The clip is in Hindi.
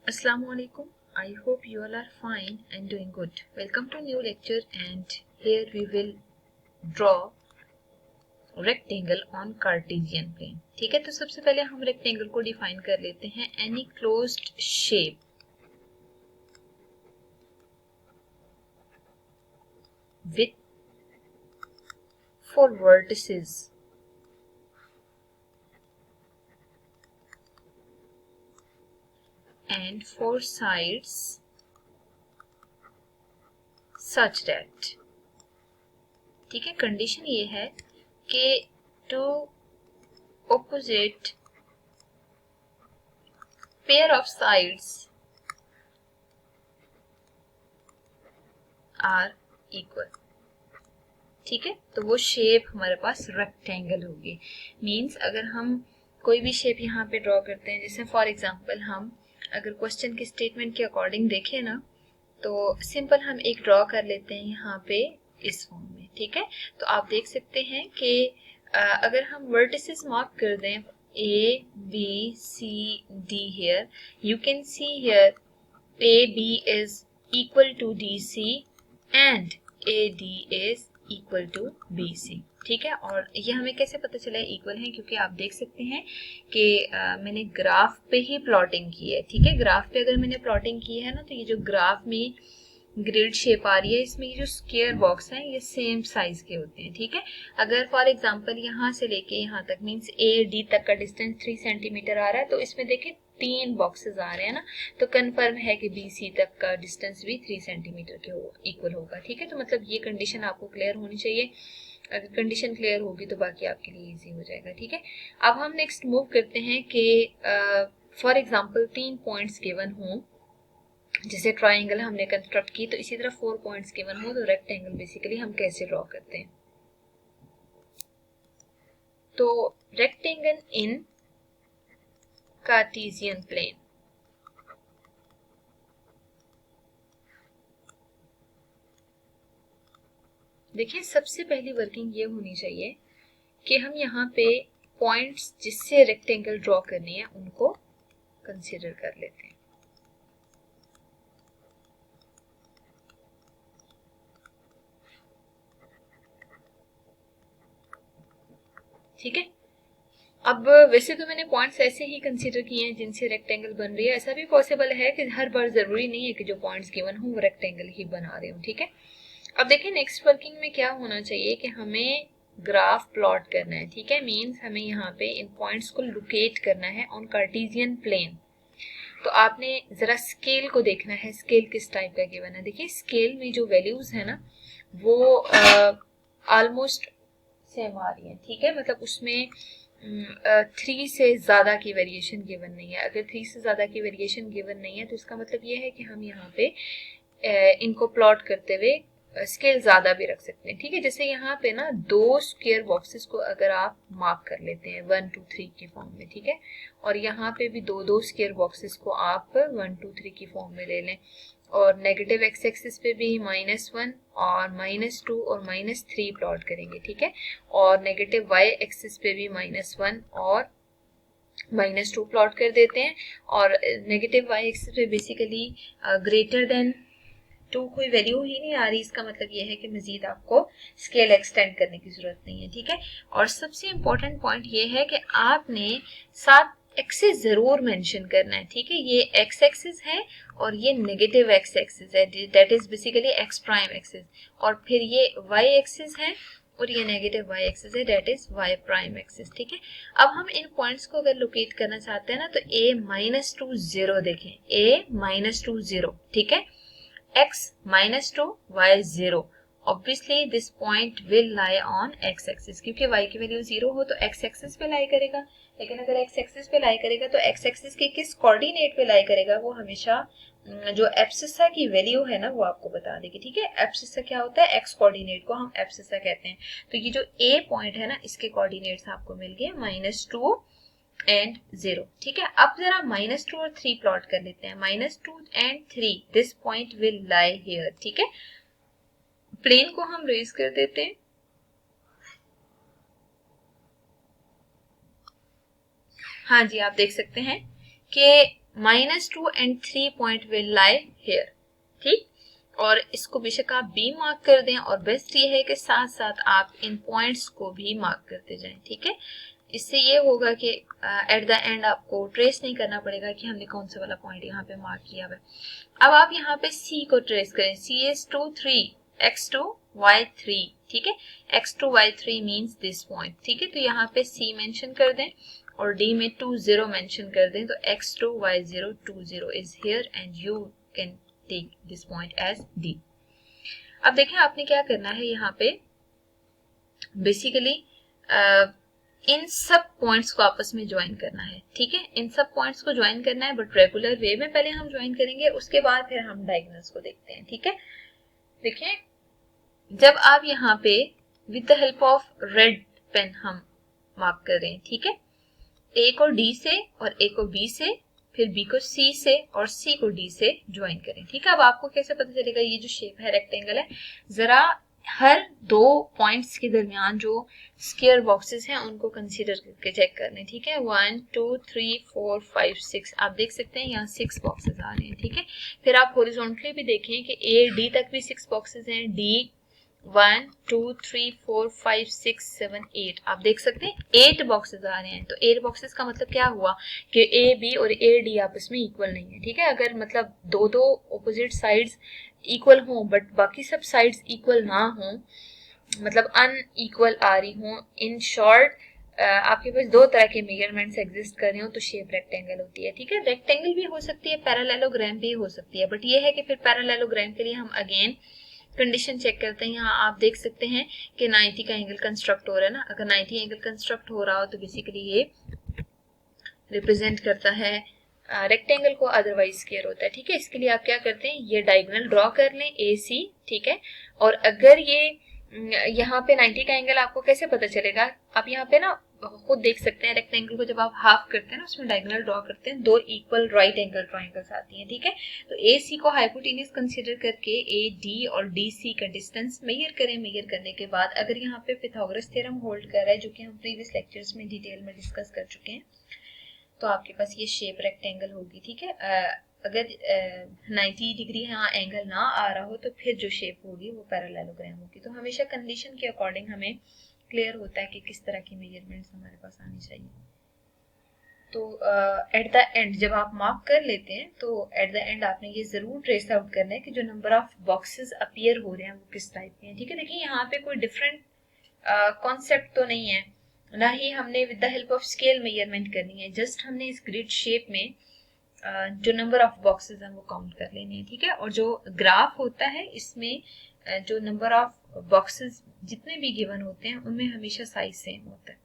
Assalamualaikum. I hope you all are fine and doing good. Welcome to new lecture and here we will draw rectangle on Cartesian plane. ठीक है, तो सबसे पहले हम रेक्टेंगल को डिफाइन कर लेते हैं. Any closed shape with 4 vertices and 4 sides such that, ठीक है, कंडीशन ये है कि to opposite pair of sides are equal. ठीक है, तो वो शेप हमारे पास रेक्टेंगल होगी. मींस अगर हम कोई भी शेप यहाँ पे ड्रॉ करते हैं, जैसे फॉर एग्जांपल हम अगर क्वेश्चन के स्टेटमेंट के अकॉर्डिंग देखें ना, तो सिंपल हम एक ड्रॉ कर लेते हैं यहाँ पे इस फॉर्म में. ठीक है, तो आप देख सकते हैं कि अगर हम वर्टिसेस मार्क कर दें A, B, C, D here, you can see here AB is equal to DC and AD is equal to BC. ठीक है, और ये हमें कैसे पता चला इक्वल है, क्योंकि आप देख सकते हैं कि मैंने ग्राफ पे ही प्लॉटिंग की है. ठीक है, ग्राफ पे अगर मैंने प्लॉटिंग की है ना, तो ये जो ग्राफ में ग्रिड शेप आ रही है, इसमें ये जो स्क्वायर बॉक्स हैं ये सेम साइज के होते हैं. ठीक है, अगर फॉर एग्जांपल यहाँ से लेके यहाँ तक मींस ए डी तक का डिस्टेंस 3 सेंटीमीटर आ रहा है, तो इसमें देखिए 3 बॉक्सेस आ रहे हैं ना, तो कंफर्म है कि बी सी तक का डिस्टेंस भी 3 सेंटीमीटर के इक्वल होगा. ठीक है, तो मतलब ये कंडीशन आपको क्लियर होनी चाहिए. अगर कंडीशन क्लियर होगी तो बाकी आपके लिए इजी हो जाएगा. ठीक है, अब हम नेक्स्ट मूव करते हैं कि फॉर एग्जांपल 3 पॉइंट्स गिवन हों, जैसे ट्राइंगल हमने कंस्ट्रक्ट की, तो इसी तरह 4 पॉइंट्स गिवन हो, तो रेक्टेंगल बेसिकली हम कैसे ड्रॉ करते हैं. तो रेक्टेंगल इन कार्टेशियन प्लेन, देखिए सबसे पहली वर्किंग ये होनी चाहिए कि हम यहाँ पे पॉइंट्स जिससे रेक्टेंगल ड्रॉ करनी है उनको कंसीडर कर लेते हैं. ठीक है, अब वैसे तो मैंने पॉइंट्स ऐसे ही कंसीडर किए हैं जिनसे रेक्टेंगल बन रही है. ऐसा भी पॉसिबल है कि हर बार जरूरी नहीं है कि जो पॉइंट्स गिवन हो वो रेक्टेंगल ही बना रहे हो. ठीक है, अब देखिए नेक्स्ट वर्किंग में क्या होना चाहिए कि हमें ग्राफ प्लॉट करना है. ठीक है, मींस हमें यहाँ पे इन पॉइंट्स को लोकेट करना है ऑन कार्टेशियन प्लेन. तो आपने जरा स्केल को देखना है, स्केल किस टाइप का गिवन है. देखिए स्केल में जो वैल्यूज है ना वो ऑलमोस्ट सेम आ रही है. ठीक है, मतलब उसमें 3 से ज्यादा की वेरिएशन गिवन नहीं है. अगर 3 से ज्यादा की वेरिएशन गिवन नहीं है तो इसका मतलब ये है कि हम यहाँ पे इनको प्लॉट करते हुए स्केल ज्यादा भी रख सकते हैं. ठीक है, जैसे यहाँ पे ना 2 स्क्वायर बॉक्सेस को अगर आप मार्क कर लेते हैं 1 2 3 के फॉर्म में. ठीक है, और यहाँ पे भी 2 स्क्वायर बॉक्सेस को आप 1 2 3 की फॉर्म में ले लें, और नेगेटिव एक्स एक्सिस पे भी -1 और -2 और -3 प्लॉट करेंगे. ठीक है, और नेगेटिव वाई एक्सिस पे भी -1 और -2 प्लॉट कर देते हैं, और नेगेटिव वाई एक्सिस पे बेसिकली ग्रेटर देन 2 कोई वैल्यू ही नहीं आ रही. इसका मतलब ये है कि मजीद आपको स्केल एक्सटेंड करने की जरूरत नहीं है. ठीक है, और सबसे इम्पोर्टेंट पॉइंट ये है कि आपने 7 एक्सिस जरूर मेंशन करना है. ठीक है, ये एक्स एक्सिस है और ये नेगेटिव एक्स एक्सिस है, that is basically X prime axis, और फिर ये वाई एक्सिस है और ये नेगेटिव वाई एक्सिस है, that is Y prime axis. ठीक है, अब हम इन पॉइंट्स को अगर लोकेट करना चाहते हैं ना, तो a-2 0 देखें, a-2 0. ठीक है, x -2 y 0. obviously this point will lie on x axis, क्योंकि y की वैल्यू 0 हो तो x axis पे लाई करेगा. लेकिन अगर x axis पे लाई करेगा तो x axis के किस कोऑर्डिनेट पे लाई करेगा वो हमेशा जो एब्सिसा की वैल्यू है ना वो आपको बता देगी. ठीक है, एब्सिसा क्या होता है, x कोऑर्डिनेट को हम एब्सिसा कहते हैं. तो ये जो a पॉइंट है ना इसके कोऑर्डिनेट्स आपको मिल गए -2 एंड 0. ठीक है, अब जरा -2 और 3 प्लॉट कर लेते हैं. -2 and 3, this point will lie here. ठीक है, प्लेन को हम रेज कर देते हैं. हाँ जी, आप देख सकते हैं कि -2 and 3 point will lie here, ठीक। और इसको बेशक आप बी मार्क कर दें, और बेस्ट ये है कि साथ साथ आप इन पॉइंट्स को भी मार्क करते जाएं, ठीक है। इससे ये होगा कि एट द एंड आपको ट्रेस नहीं करना पड़ेगा कि हमने कौन सा वाला पॉइंट यहाँ पे मार्क किया हुआ है। अब आप यहाँ पे सी को ट्रेस करें, CS2 3 X2 Y3, ठीक है। X2 Y3 means this point, ठीक है। तो यहाँ पे सी मेंशन कर दें और डी में 20 मेंशन कर दें, तो X2 Y0 20 is here and you can take this point as D। अब देखें आपने क्या करना है, यहाँ पे बेसिकली इन सब पॉइंट्स को आपस में ज्वाइन करना है, ठीक है। इन सब पॉइंट्स को ज्वाइन करना है, बट रेगुलर वे में पहले हम ज्वाइन करेंगे, उसके बाद फिर हम डायगोनल्स को देखते हैं, ठीक है। देखिए जब आप यहाँ पे with the help of red pen हम मार्क कर रहे हैं, ठीक है, ए को डी से और ए को बी से, फिर बी को सी से और सी को डी से ज्वाइन करें, ठीक है। अब आपको कैसे पता चलेगा ये जो शेप है रेक्टेंगल है, जरा हर दो पॉइंट्स के दरमियान जो स्क्वायर बॉक्सेस हैं उनको कंसीडर करके चेक कर लें, ठीक है। 1 2 3 4 5 6 आप देख सकते हैं यहाँ 6 बॉक्सेस आ रहे हैं, ठीक है। फिर आप हॉरिजॉन्टली भी देखें कि ए डी तक भी 6 बॉक्सेस हैं, डी 1 2 3 4 5 6 7 8 आप देख सकते हैं 8 बॉक्सेस आ रहे हैं। तो 8 बॉक्सेस का मतलब क्या हुआ कि ए बी और ए डी आपस में इक्वल नहीं है, ठीक है। अगर मतलब दो दो ऑपोजिट साइड्स इक्वल हों बट बाकी सब साइड्स इक्वल ना हों, मतलब अनइक्वल आ रही हों, इन शॉर्ट आपके पास दो तरह के मेजरमेंट्स एग्जिस्ट कर रहे हो तो शेप रेक्टेंगल होती है, ठीक है। रेक्टेंगल भी हो सकती है, पैरेललोग्राम भी हो सकती है, बट ये है कि फिर पैरेललोग्राम के लिए हम अगेन कंडीशन चेक करते हैं। यहाँ आप देख सकते हैं कि 90 का एंगल कंस्ट्रक्ट हो रहा है ना, अगर 90 एंगल कंस्ट्रक्ट हो रहा हो तो बेसिकली ये रिप्रेजेंट करता है रेक्टेंगल को, अदरवाइज स्क्वायर होता है, ठीक है। इसके लिए आप क्या करते हैं, ये डायगोनल ड्रॉ कर लें AC, ठीक है। और अगर ये यहाँ पे 90 का एंगल आपको कैसे पता चलेगा, आप यहाँ पे ना खुद देख सकते हैं रेक्टेंगल को जब आप हाफ करते हैं ना उसमें डायगोनल ड्रॉ करते हैं, दो इक्वल राइट एंगल ट्रायंगल्स आती हैं, ठीक है। तो AC को हाइपोटेन्यूज कंसीडर करके AD और DC का डिस्टेंस मेजर करें। मेजर करने के बाद अगर यहाँ पे पिथागोरस थ्योरम होल्ड कर रहा है, जो कि हम प्रीवियस लेक्चर्स में डिटेल में डिस्कस कर चुके हैं, तो आपके पास ये शेप रेक्टेंगल होगी, ठीक है। अगर 90 डिग्री यहाँ एंगल ना आ रहा हो तो फिर जो शेप होगी वो पैरेललोग्राम होगी। तो हमेशा कंडीशन के अकॉर्डिंग हमें क्लियर होता है कि किस तरह की मेजरमेंट्स हमारे पास आनी चाहिए। तो एट द एंड जब आप मार्क कर लेते हैं तो एट द एंड आपने ये जरूर ट्रेस आउट करना है कि जो नंबर ऑफ बॉक्सेस अपीयर हो रहे हैं वो किस टाइप के हैं, ठीक है। देखिए यहाँ पे कोई डिफरेंट कॉन्सेप्ट तो नहीं है, ना ही हमने with the help of scale measurement करनी है, जस्ट हमने इस ग्रिड शेप में जो नंबर ऑफ बॉक्सेस हैं वो काउंट कर लेने हैं, ठीक है। और जो ग्राफ होता है इसमें जो नंबर ऑफ बॉक्सेस जितने भी गिवन होते हैं उनमें हमेशा साइज सेम होता है।